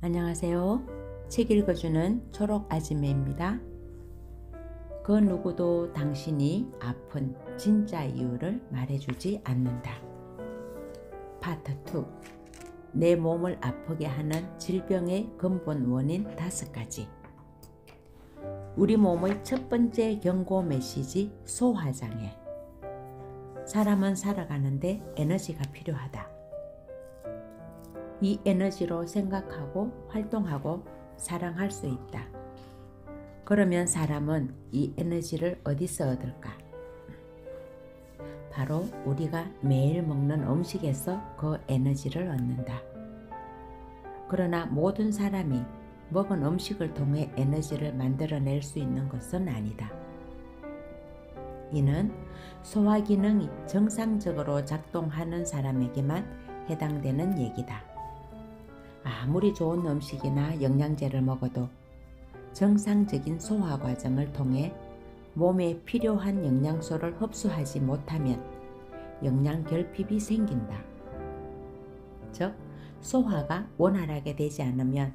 안녕하세요. 책 읽어주는 초록 아지매입니다. 그 누구도 당신이 아픈 진짜 이유를 말해주지 않는다. 파트 2. 내 몸을 아프게 하는 질병의 근본 원인 5가지. 우리 몸의 첫 번째 경고 메시지, 소화장애. 사람은 살아가는데 에너지가 필요하다. 이 에너지로 생각하고 활동하고 사랑할 수 있다. 그러면 사람은 이 에너지를 어디서 얻을까? 바로 우리가 매일 먹는 음식에서 그 에너지를 얻는다. 그러나 모든 사람이 먹은 음식을 통해 에너지를 만들어낼 수 있는 것은 아니다. 이는 소화 기능이 정상적으로 작동하는 사람에게만 해당되는 얘기다. 아무리 좋은 음식이나 영양제를 먹어도 정상적인 소화 과정을 통해 몸에 필요한 영양소를 흡수하지 못하면 영양 결핍이 생긴다. 즉, 소화가 원활하게 되지 않으면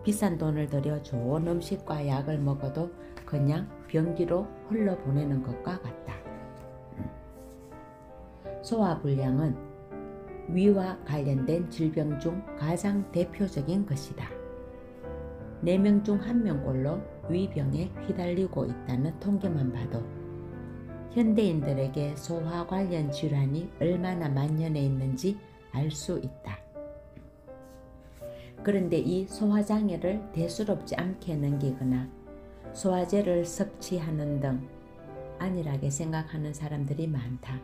비싼 돈을 들여 좋은 음식과 약을 먹어도 그냥 변기로 흘러보내는 것과 같다. 소화불량은 위와 관련된 질병 중 가장 대표적인 것이다. 4명 중 1명꼴로 위병에 휘달리고 있다는 통계만 봐도 현대인들에게 소화 관련 질환이 얼마나 만연해 있는지 알 수 있다. 그런데 이 소화장애를 대수롭지 않게 넘기거나 소화제를 섭취하는 등 안일하게 생각하는 사람들이 많다.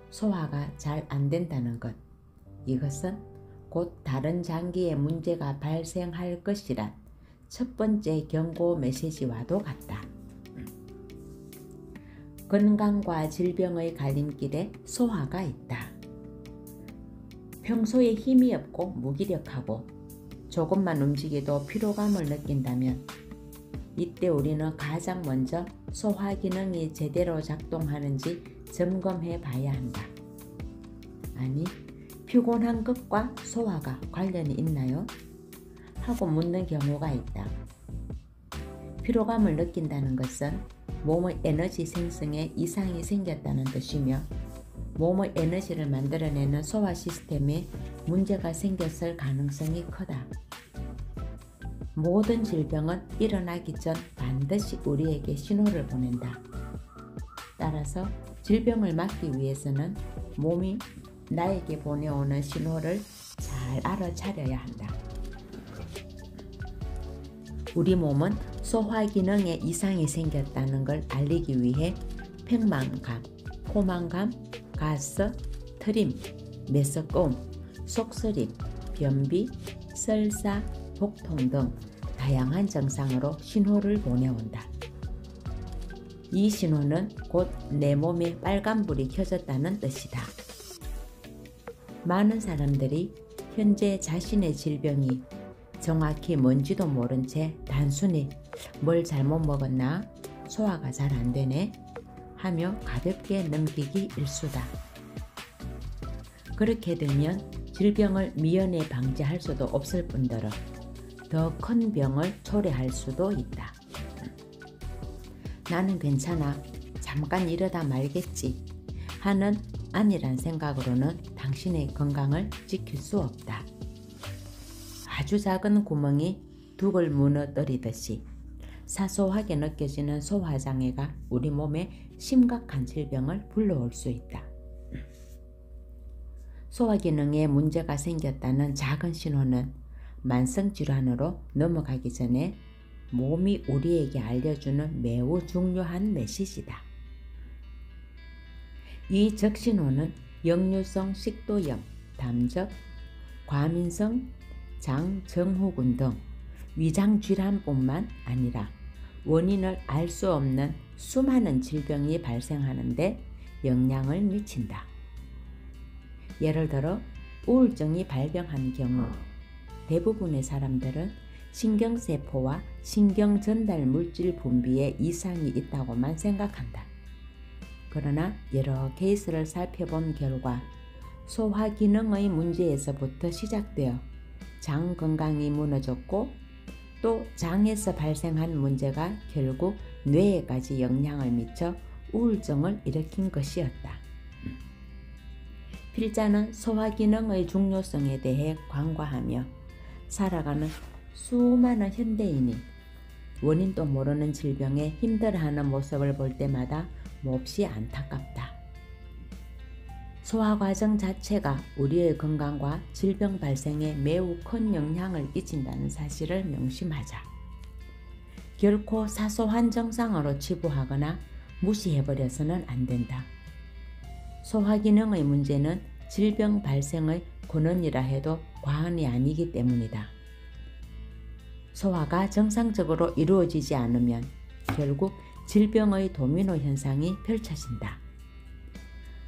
소화가 잘 안 된다는 것, 이것은 곧 다른 장기에 문제가 발생할 것이란 첫 번째 경고 메시지와도 같다. 건강과 질병의 갈림길에 소화가 있다. 평소에 힘이 없고 무기력하고 조금만 움직여도 피로감을 느낀다면 이때 우리는 가장 먼저 소화 기능이 제대로 작동하는지 점검해 봐야 한다. 아니, 피곤한 것과 소화가 관련이 있나요? 하고 묻는 경우가 있다. 피로감을 느낀다는 것은 몸의 에너지 생성에 이상이 생겼다는 뜻이며 몸의 에너지를 만들어내는 소화 시스템에 문제가 생겼을 가능성이 크다. 모든 질병은 일어나기 전 반드시 우리에게 신호를 보낸다. 따라서 질병을 막기 위해서는 몸이 나에게 보내오는 신호를 잘 알아차려야 한다. 우리 몸은 소화 기능에 이상이 생겼다는 걸 알리기 위해 팽만감, 포만감, 가스, 트림, 메스꺼움, 속쓰림, 변비, 설사, 복통 등 다양한 증상으로 신호를 보내온다. 이 신호는 곧 내 몸에 빨간불이 켜졌다는 뜻이다. 많은 사람들이 현재 자신의 질병이 정확히 뭔지도 모른 채 단순히 뭘 잘못 먹었나, 소화가 잘 안 되네 하며 가볍게 넘기기 일쑤다. 그렇게 되면 질병을 미연에 방지할 수도 없을 뿐더러 더 큰 병을 초래할 수도 있다. 나는 괜찮아, 잠깐 이러다 말겠지 하는 안일한 생각으로는 당신의 건강을 지킬 수 없다. 아주 작은 구멍이 둑을 무너뜨리듯이 사소하게 느껴지는 소화장애가 우리 몸에 심각한 질병을 불러올 수 있다. 소화기능에 문제가 생겼다는 작은 신호는 만성질환으로 넘어가기 전에 몸이 우리에게 알려주는 매우 중요한 메시지다. 이 적신호는 역류성 식도염, 담적, 과민성 장증후군 등 위장질환뿐만 아니라 원인을 알 수 없는 수많은 질병이 발생하는 데 영향을 미친다. 예를 들어 우울증이 발병한 경우 대부분의 사람들은 신경세포와 신경전달 물질 분비에 이상이 있다고만 생각한다. 그러나 여러 케이스를 살펴본 결과 소화 기능의 문제에서부터 시작되어 장 건강이 무너졌고 또 장에서 발생한 문제가 결국 뇌에까지 영향을 미쳐 우울증을 일으킨 것이었다. 필자는 소화기능의 중요성에 대해 관과하며 살아가는 수많은 현대인이 원인도 모르는 질병에 힘들어하는 모습을 볼 때마다 몹시 안타깝다. 소화과정 자체가 우리의 건강과 질병 발생에 매우 큰 영향을 끼친다는 사실을 명심하자. 결코 사소한 증상으로 치부하거나 무시해버려서는 안 된다. 소화기능의 문제는 질병 발생의 근원이라 해도 과언이 아니기 때문이다. 소화가 정상적으로 이루어지지 않으면 결국 질병의 도미노 현상이 펼쳐진다.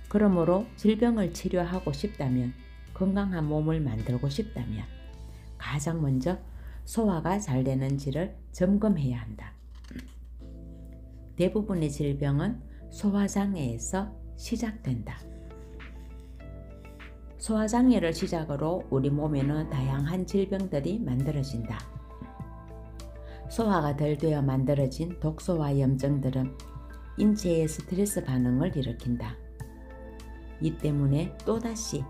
그러므로 질병을 치료하고 싶다면, 건강한 몸을 만들고 싶다면 가장 먼저 소화가 잘 되는지를 점검해야 한다. 대부분의 질병은 소화장애에서 시작된다. 소화장애를 시작으로 우리 몸에는 다양한 질병들이 만들어진다. 소화가 덜 되어 만들어진 독소와 염증들은 인체의 스트레스 반응을 일으킨다. 이 때문에 또다시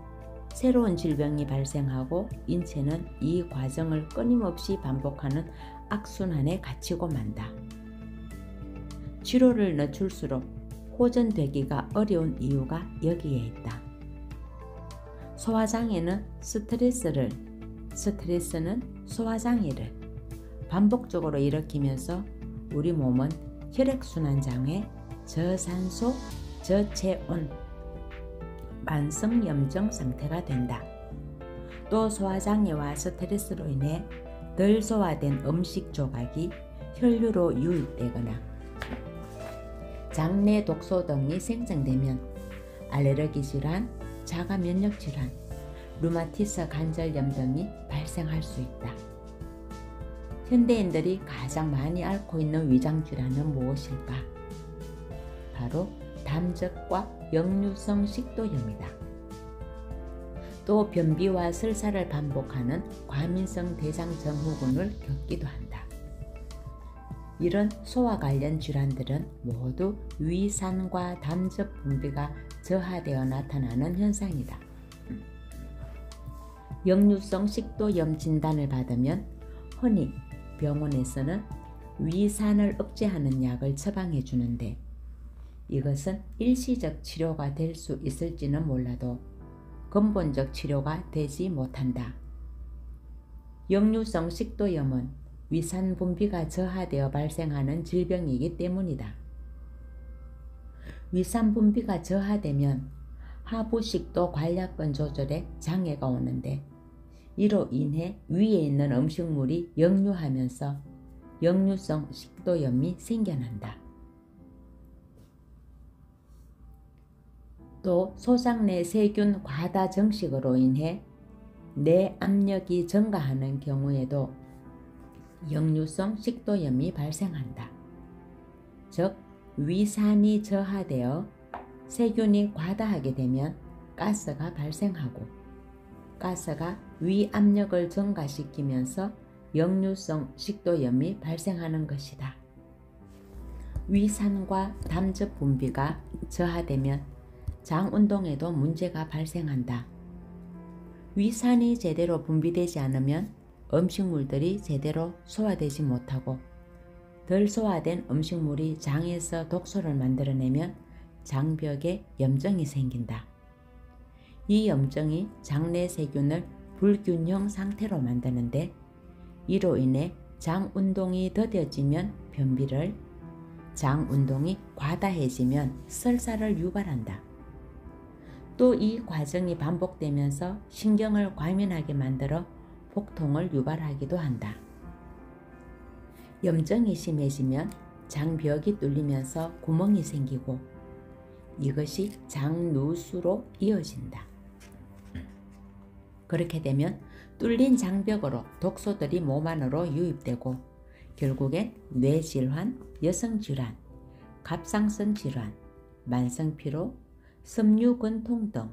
새로운 질병이 발생하고 인체는 이 과정을 끊임없이 반복하는 악순환에 갇히고 만다. 치료를 늦출수록 호전되기가 어려운 이유가 여기에 있다. 소화장애는 스트레스는 소화장애를 반복적으로 일으키면서 우리 몸은 혈액순환장애, 저산소, 저체온, 만성염증 상태가 된다. 또 소화장애와 스트레스로 인해 덜 소화된 음식 조각이 혈류로 유입되거나 장내 독소 등이 생성되면 알레르기 질환, 자가 면역 질환, 류마티스 관절염 등이 발생할 수 있다. 현대인들이 가장 많이 앓고 있는 위장 질환은 무엇일까? 바로 담즙과 역류성 식도염이다. 또 변비와 설사를 반복하는 과민성 대장증후군을 겪기도 한다. 이런 소화 관련 질환들은 모두 위산과 담즙 분비가 저하되어 나타나는 현상이다. 역류성 식도염 진단을 받으면 흔히 병원에서는 위산을 억제하는 약을 처방해 주는데 이것은 일시적 치료가 될 수 있을지는 몰라도 근본적 치료가 되지 못한다. 역류성 식도염은 위산 분비가 저하되어 발생하는 질병이기 때문이다. 위산 분비가 저하되면 하부식도 관략근 조절에 장애가 오는데 이로 인해 위에 있는 음식물이 역류하면서 역류성 식도염이 생겨난다. 또 소장 내 세균 과다 증식으로 인해 내 압력이 증가하는 경우에도 역류성 식도염이 발생한다. 즉 위산이 저하되어 세균이 과다하게 되면 가스가 발생하고 가스가 위 압력을 증가시키면서 역류성 식도염이 발생하는 것이다. 위산과 담즙 분비가 저하되면 장 운동에도 문제가 발생한다. 위산이 제대로 분비되지 않으면 음식물들이 제대로 소화되지 못하고 덜 소화된 음식물이 장에서 독소를 만들어내면 장벽에 염증이 생긴다. 이 염증이 장내 세균을 불균형 상태로 만드는데 이로 인해 장 운동이 더뎌지면 변비를, 장 운동이 과다해지면 설사를 유발한다. 또 이 과정이 반복되면서 신경을 과민하게 만들어 복통을 유발하기도 한다. 염증이 심해지면 장벽이 뚫리면서 구멍이 생기고 이것이 장누수로 이어진다. 그렇게 되면 뚫린 장벽으로 독소들이 몸 안으로 유입되고 결국엔 뇌질환, 여성질환, 갑상선 질환, 만성피로, 섬유근통 등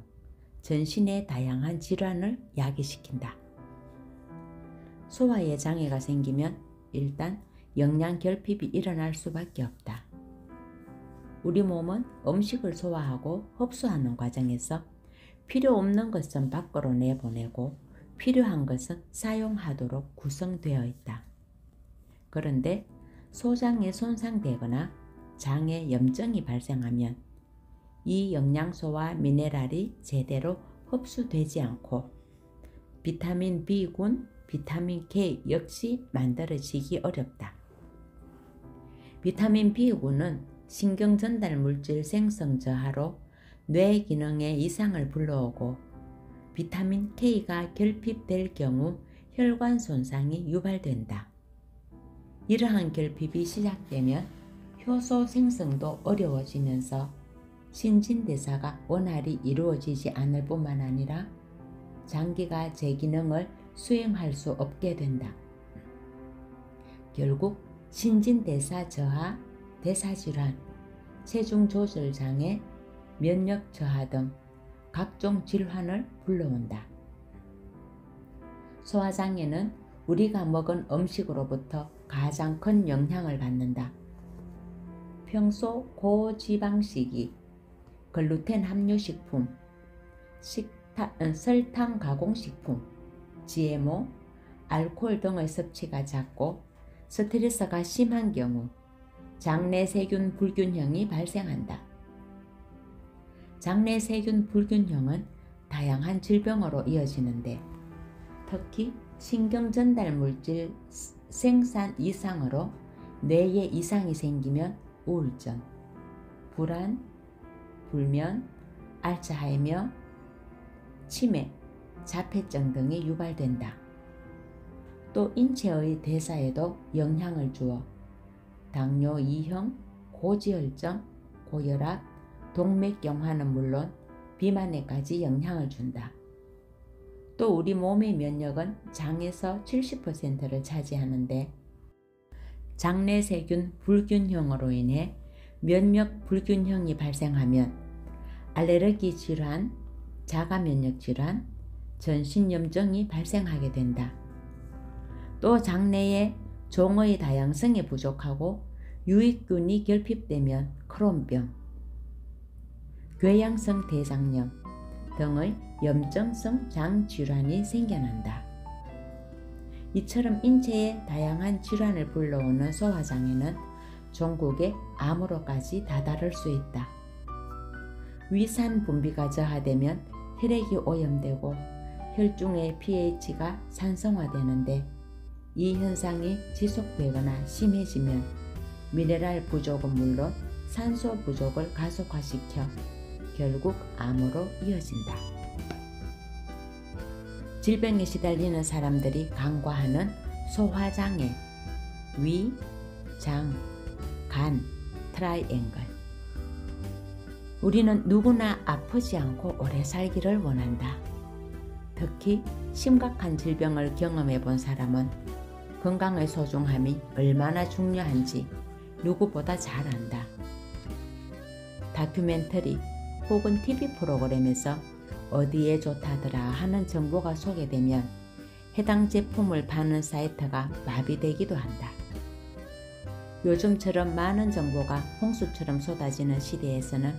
전신의 다양한 질환을 야기시킨다. 소화에 장애가 생기면 일단 영양 결핍이 일어날 수밖에 없다. 우리 몸은 음식을 소화하고 흡수하는 과정에서 필요 없는 것은 밖으로 내보내고 필요한 것은 사용하도록 구성되어 있다. 그런데 소장이 손상되거나 장에 염증이 발생하면 이 영양소와 미네랄이 제대로 흡수되지 않고 비타민 B군, 비타민 K 역시 만들어지기 어렵다. 비타민 B군은 신경전달 물질 생성 저하로 뇌 기능에 이상을 불러오고 비타민 K가 결핍될 경우 혈관 손상이 유발된다. 이러한 결핍이 시작되면 효소 생성도 어려워지면서 신진대사가 원활히 이루어지지 않을 뿐만 아니라 장기가 제 기능을 수행할 수 없게 된다. 결국 신진대사 저하, 대사질환, 체중 조절 장애, 면역 저하 등 각종 질환을 불러온다. 소화장애는 우리가 먹은 음식으로부터 가장 큰 영향을 받는다. 평소 고지방식이, 글루텐 함유식품, 설탕 가공식품, GMO, 알코올 등의 섭취가 잦고 스트레스가 심한 경우 장내세균 불균형이 발생한다. 장내세균 불균형은 다양한 질병으로 이어지는데 특히 신경전달물질 생산 이상으로 뇌에 이상이 생기면 우울증, 불안, 불면, 알츠하이머, 치매, 자폐증 등이 유발된다. 또 인체의 대사에도 영향을 주어 당뇨 2형, 고지혈증, 고혈압, 동맥경화는 물론 비만에까지 영향을 준다. 또 우리 몸의 면역은 장에서 70%를 차지하는데 장내세균 불균형으로 인해 면역 불균형이 발생하면 알레르기 질환, 자가면역 질환, 전신염증이 발생하게 된다. 또 장내에 종의 다양성이 부족하고 유익균이 결핍되면 크론병, 궤양성 대장염 등의 염증성 장질환이 생겨난다. 이처럼 인체에 다양한 질환을 불러오는 소화장애는 종국의 암으로까지 다다를 수 있다. 위산 분비가 저하되면 혈액이 오염되고 혈중의 pH가 산성화되는데 이 현상이 지속되거나 심해지면 미네랄 부족은 물론 산소 부족을 가속화시켜 결국 암으로 이어진다. 질병에 시달리는 사람들이 간과하는 소화장애, 위, 장, 간, 트라이앵글. 우리는 누구나 아프지 않고 오래 살기를 원한다. 특히 심각한 질병을 경험해 본 사람은 건강의 소중함이 얼마나 중요한지 누구보다 잘 안다. 다큐멘터리 혹은 TV 프로그램에서 어디에 좋다더라 하는 정보가 소개되면 해당 제품을 파는 사이트가 마비되기도 한다. 요즘처럼 많은 정보가 홍수처럼 쏟아지는 시대에서는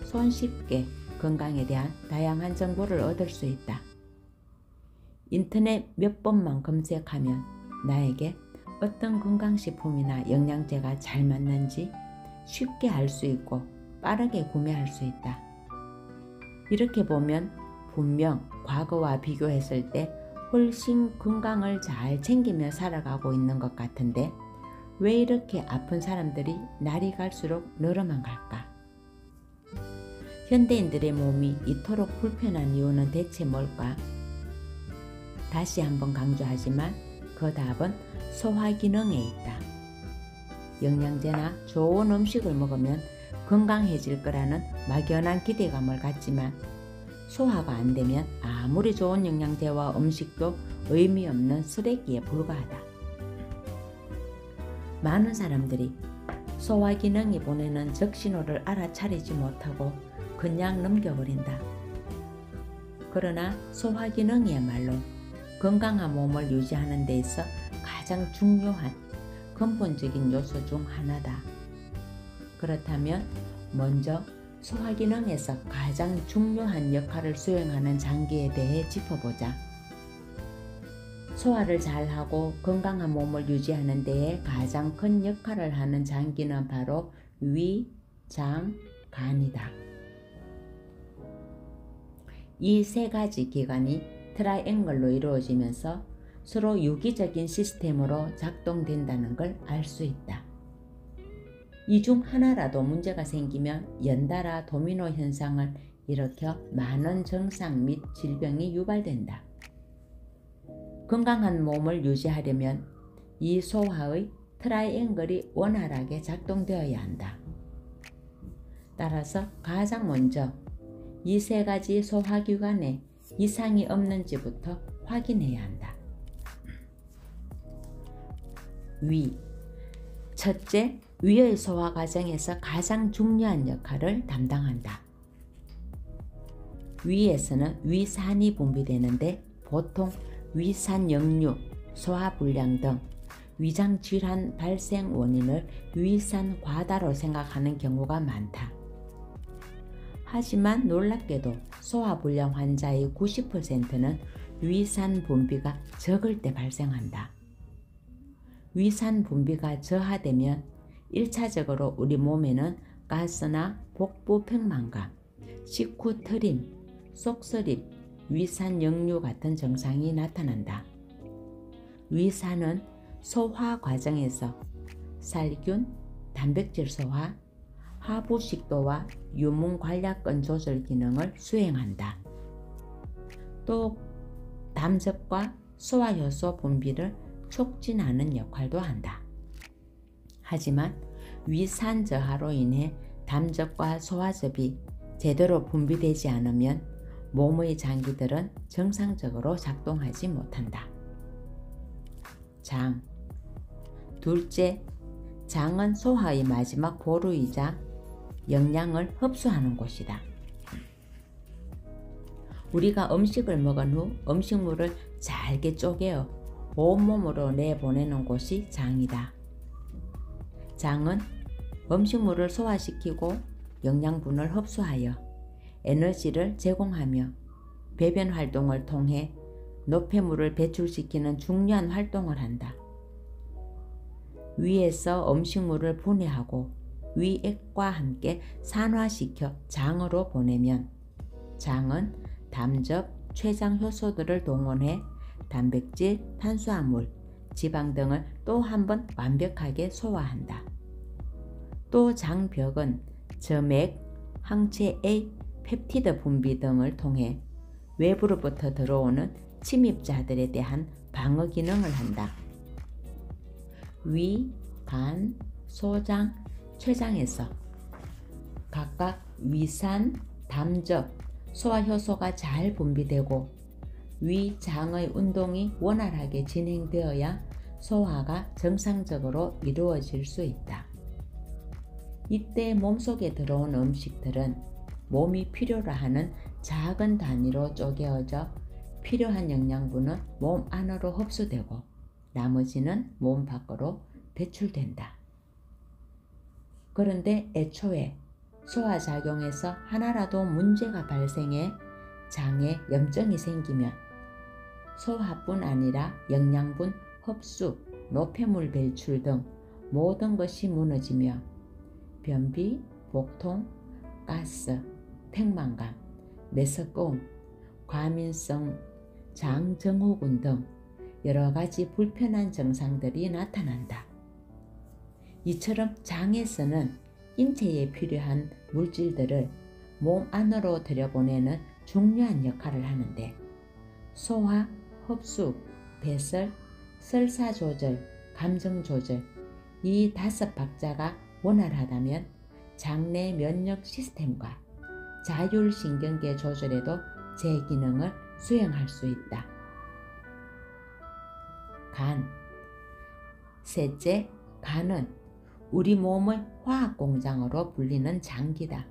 손쉽게 건강에 대한 다양한 정보를 얻을 수 있다. 인터넷 몇 번만 검색하면 나에게 어떤 건강식품이나 영양제가 잘 맞는지 쉽게 알 수 있고 빠르게 구매할 수 있다. 이렇게 보면 분명 과거와 비교했을 때 훨씬 건강을 잘 챙기며 살아가고 있는 것 같은데 왜 이렇게 아픈 사람들이 날이 갈수록 늘어만 갈까? 현대인들의 몸이 이토록 불편한 이유는 대체 뭘까? 다시 한번 강조하지만 그 답은 소화기능에 있다. 영양제나 좋은 음식을 먹으면 건강해질 거라는 막연한 기대감을 갖지만 소화가 안 되면 아무리 좋은 영양제와 음식도 의미 없는 쓰레기에 불과하다. 많은 사람들이 소화기능이 보내는 적신호를 알아차리지 못하고 그냥 넘겨버린다. 그러나 소화기능이야말로 건강한 몸을 유지하는 데 있어 가장 중요한 근본적인 요소 중 하나다. 그렇다면 먼저 소화기능에서 가장 중요한 역할을 수행하는 장기에 대해 짚어보자. 소화를 잘하고 건강한 몸을 유지하는 데에 가장 큰 역할을 하는 장기는 바로 위, 장, 간이다. 이 세 가지 기관이 트라이앵글로 이루어지면서 서로 유기적인 시스템으로 작동된다는 걸 알 수 있다. 이 중 하나라도 문제가 생기면 연달아 도미노 현상을 일으켜 많은 증상 및 질병이 유발된다. 건강한 몸을 유지하려면 이 소화의 트라이앵글이 원활하게 작동되어야 한다. 따라서 가장 먼저 이 세 가지 소화기관에 이상이 없는지부터 확인해야 한다. 위. 첫째, 위의 소화 과정에서 가장 중요한 역할을 담당한다. 위에서는 위산이 분비되는데 보통 위산 역류, 소화불량 등 위장 질환 발생 원인을 위산 과다로 생각하는 경우가 많다. 하지만 놀랍게도 소화불량 환자의 90%는 위산 분비가 적을 때 발생한다. 위산 분비가 저하되면 1차적으로 우리 몸에는 가스나 복부 평만감, 식후 트림, 속쓰림, 위산 역류 같은 증상이 나타난다. 위산은 소화 과정에서 살균, 단백질 소화, 하부 식도와 유문 관략근 조절 기능을 수행한다. 또 담즙과 소화효소 분비를 촉진하는 역할도 한다. 하지만 위산 저하로 인해 담즙과 소화즙이 제대로 분비되지 않으면 몸의 장기들은 정상적으로 작동하지 못한다. 장. 둘째, 장은 소화의 마지막 보루이자 영양을 흡수하는 곳이다. 우리가 음식을 먹은 후 음식물을 잘게 쪼개어 온몸으로 내보내는 곳이 장이다. 장은 음식물을 소화시키고 영양분을 흡수하여 에너지를 제공하며 배변 활동을 통해 노폐물을 배출시키는 중요한 활동을 한다. 위에서 음식물을 분해하고 위액과 함께 산화시켜 장으로 보내면 장은 담즙, 췌장 효소들을 동원해 단백질, 탄수화물, 지방 등을 또 한 번 완벽하게 소화한다. 또 장벽은 점액, 항체A, 펩티드 분비 등을 통해 외부로부터 들어오는 침입자들에 대한 방어 기능을 한다. 위, 간, 소장, 췌장에서 각각 위산, 담즙, 소화효소가 잘 분비되고 위, 장의 운동이 원활하게 진행되어야 소화가 정상적으로 이루어질 수 있다. 이때 몸속에 들어온 음식들은 몸이 필요로 하는 작은 단위로 쪼개어져 필요한 영양분은 몸 안으로 흡수되고 나머지는 몸 밖으로 배출된다. 그런데 애초에 소화작용에서 하나라도 문제가 발생해 장에 염증이 생기면 소화뿐 아니라 영양분 흡수, 노폐물 배출 등 모든 것이 무너지며 변비, 복통, 가스, 팽만감, 메스꺼움, 과민성 장증후군 등 여러 가지 불편한 증상들이 나타난다. 이처럼 장에서는 인체에 필요한 물질들을 몸 안으로 들여보내는 중요한 역할을 하는데 소화, 흡수, 배설, 설사 조절, 감정 조절 이 5박자가 원활하다면 장내 면역 시스템과 자율신경계 조절에도 제 기능을 수행할 수 있다. 간. 셋째, 간은 우리 몸의 화학공장으로 불리는 장기다.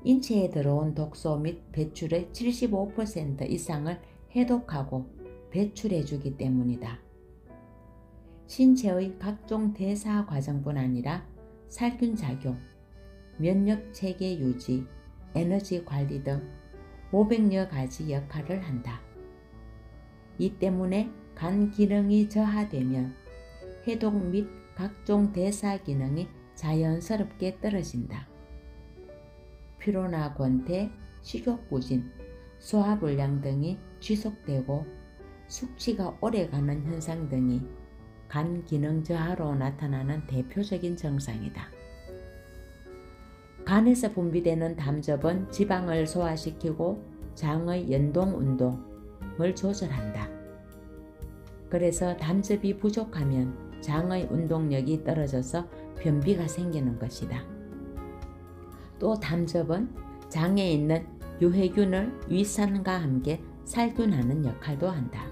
인체에 들어온 독소 및 배출의 75% 이상을 해독하고 배출해주기 때문이다. 신체의 각종 대사 과정뿐 아니라 살균 작용, 면역 체계 유지, 에너지 관리 등 500여 가지 역할을 한다. 이 때문에 간 기능이 저하되면 해독 및 각종 대사 기능이 자연스럽게 떨어진다. 피로나 권태, 식욕부진, 소화불량 등이 지속되고 숙취가 오래가는 현상 등이 간 기능 저하로 나타나는 대표적인 증상이다. 간에서 분비되는 담즙은 지방을 소화시키고 장의 연동 운동을 조절한다. 그래서 담즙이 부족하면 장의 운동력이 떨어져서 변비가 생기는 것이다. 또 담즙은 장에 있는 유해균을 위산과 함께 살균하는 역할도 한다.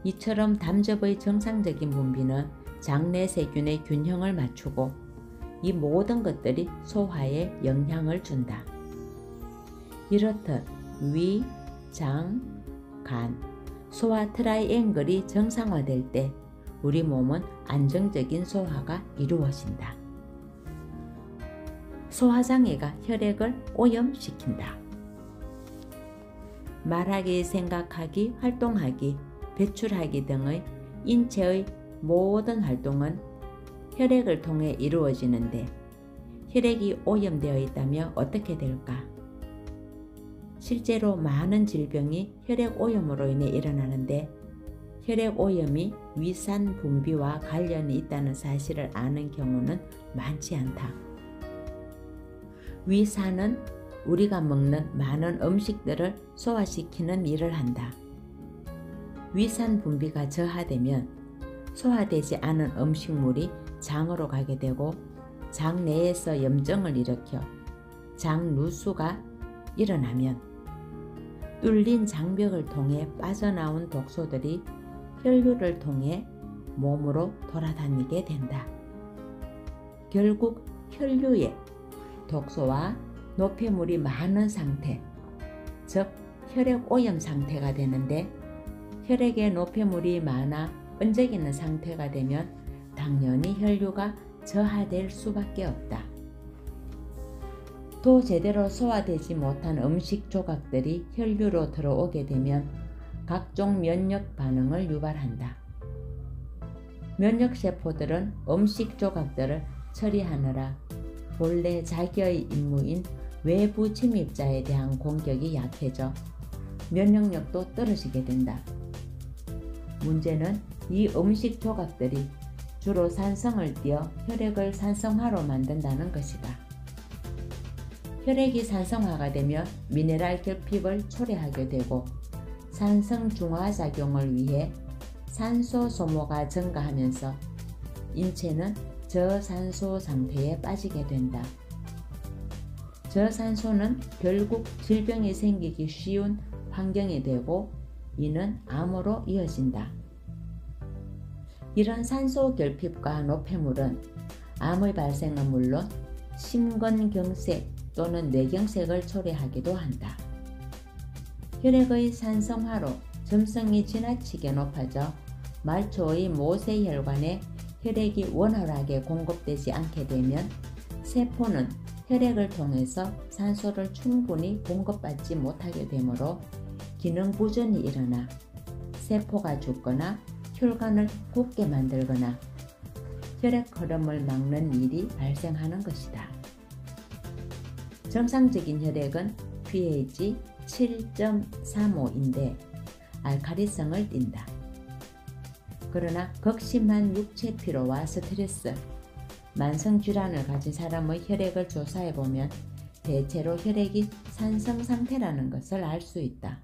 이처럼 담즙의 정상적인 분비는 장내 세균의 균형을 맞추고 이 모든 것들이 소화에 영향을 준다. 이렇듯 위, 장, 간, 소화 트라이앵글이 정상화될 때 우리 몸은 안정적인 소화가 이루어진다. 소화장애가 혈액을 오염시킨다. 말하기, 생각하기, 활동하기, 배출하기 등의 인체의 모든 활동은 혈액을 통해 이루어지는데 혈액이 오염되어 있다면 어떻게 될까? 실제로 많은 질병이 혈액 오염으로 인해 일어나는데 혈액 오염이 위산 분비와 관련이 있다는 사실을 아는 경우는 많지 않다. 위산은 우리가 먹는 많은 음식들을 소화시키는 일을 한다. 위산 분비가 저하되면 소화되지 않은 음식물이 장으로 가게 되고 장 내에서 염증을 일으켜 장 누수가 일어나면 뚫린 장벽을 통해 빠져나온 독소들이 혈류를 통해 몸으로 돌아다니게 된다. 결국 혈류에 독소와 노폐물이 많은 상태, 즉 혈액 오염 상태가 되는데 혈액에 노폐물이 많아 끈적이는 상태가 되면 당연히 혈류가 저하될 수밖에 없다. 또 제대로 소화되지 못한 음식 조각들이 혈류로 들어오게 되면 각종 면역 반응을 유발한다. 면역세포들은 음식 조각들을 처리하느라 본래 자기의 임무인 외부 침입자에 대한 공격이 약해져 면역력도 떨어지게 된다. 문제는 이 음식 조각들이 주로 산성을 띠어 혈액을 산성화로 만든다는 것이다. 혈액이 산성화가 되면 미네랄 결핍을 초래하게 되고 산성 중화 작용을 위해 산소 소모가 증가하면서 인체는 저산소 상태에 빠지게 된다. 저산소는 결국 질병이 생기기 쉬운 환경이 되고 이는 암으로 이어진다. 이런 산소 결핍과 노폐물은 암의 발생은 물론 심근경색 또는 뇌경색을 초래하기도 한다. 혈액의 산성화로 점성이 지나치게 높아져 말초의 모세혈관에 혈액이 원활하게 공급되지 않게 되면 세포는 혈액을 통해서 산소를 충분히 공급받지 못하게 되므로 기능 부전이 일어나 세포가 죽거나 혈관을 굳게 만들거나 혈액 흐름을 막는 일이 발생하는 것이다. 정상적인 혈액은 pH 7.35인데 알칼리성을 띈다. 그러나 극심한 육체 피로와 스트레스, 만성질환을 가진 사람의 혈액을 조사해보면 대체로 혈액이 산성 상태라는 것을 알 수 있다.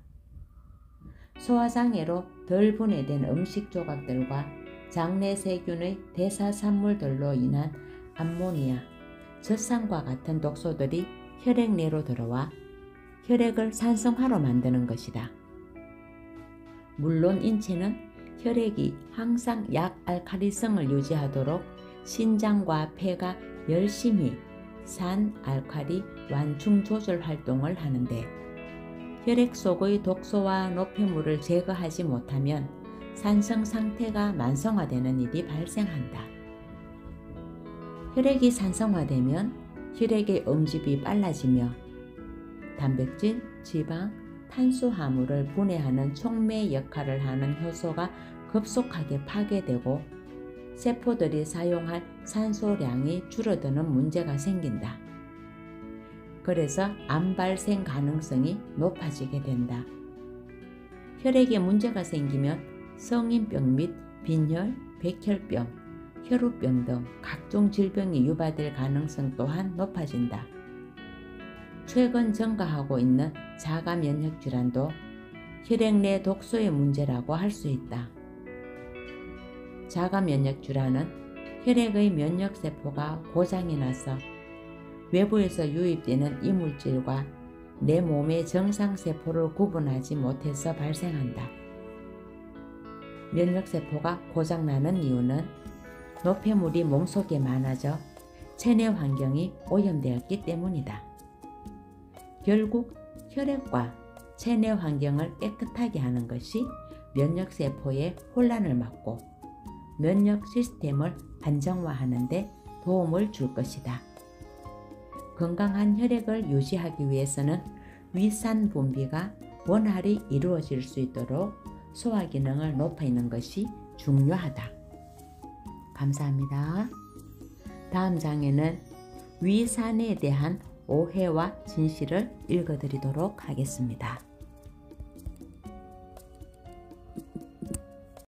소화장애로 덜 분해된 음식 조각들과 장내 세균의 대사산물들로 인한 암모니아, 젖산과 같은 독소들이 혈액 내로 들어와 혈액을 산성화로 만드는 것이다. 물론 인체는 혈액이 항상 약알칼리성을 유지하도록 신장과 폐가 열심히 산 알칼리 완충 조절 활동을 하는데 혈액 속의 독소와 노폐물을 제거하지 못하면 산성 상태가 만성화되는 일이 발생한다. 혈액이 산성화되면 혈액의 응집이 빨라지며 단백질, 지방, 탄수화물을 분해하는 촉매 역할을 하는 효소가 급속하게 파괴되고 세포들이 사용할 산소량이 줄어드는 문제가 생긴다. 그래서 암 발생 가능성이 높아지게 된다. 혈액에 문제가 생기면 성인병 및 빈혈, 백혈병, 혈우병 등 각종 질병이 유발될 가능성 또한 높아진다. 최근 증가하고 있는 자가 면역 질환도 혈액 내 독소의 문제라고 할 수 있다. 자가 면역 질환은 혈액의 면역세포가 고장이 나서 외부에서 유입되는 이물질과 내 몸의 정상세포를 구분하지 못해서 발생한다. 면역세포가 고장나는 이유는 노폐물이 몸속에 많아져 체내 환경이 오염되었기 때문이다. 결국 혈액과 체내 환경을 깨끗하게 하는 것이 면역세포의 혼란을 막고 면역 시스템을 안정화하는 데 도움을 줄 것이다. 건강한 혈액을 유지하기 위해서는 위산 분비가 원활히 이루어질 수 있도록 소화 기능을 높이는 것이 중요하다. 감사합니다. 다음 장에는 위산에 대한 오해와 진실을 읽어드리도록 하겠습니다.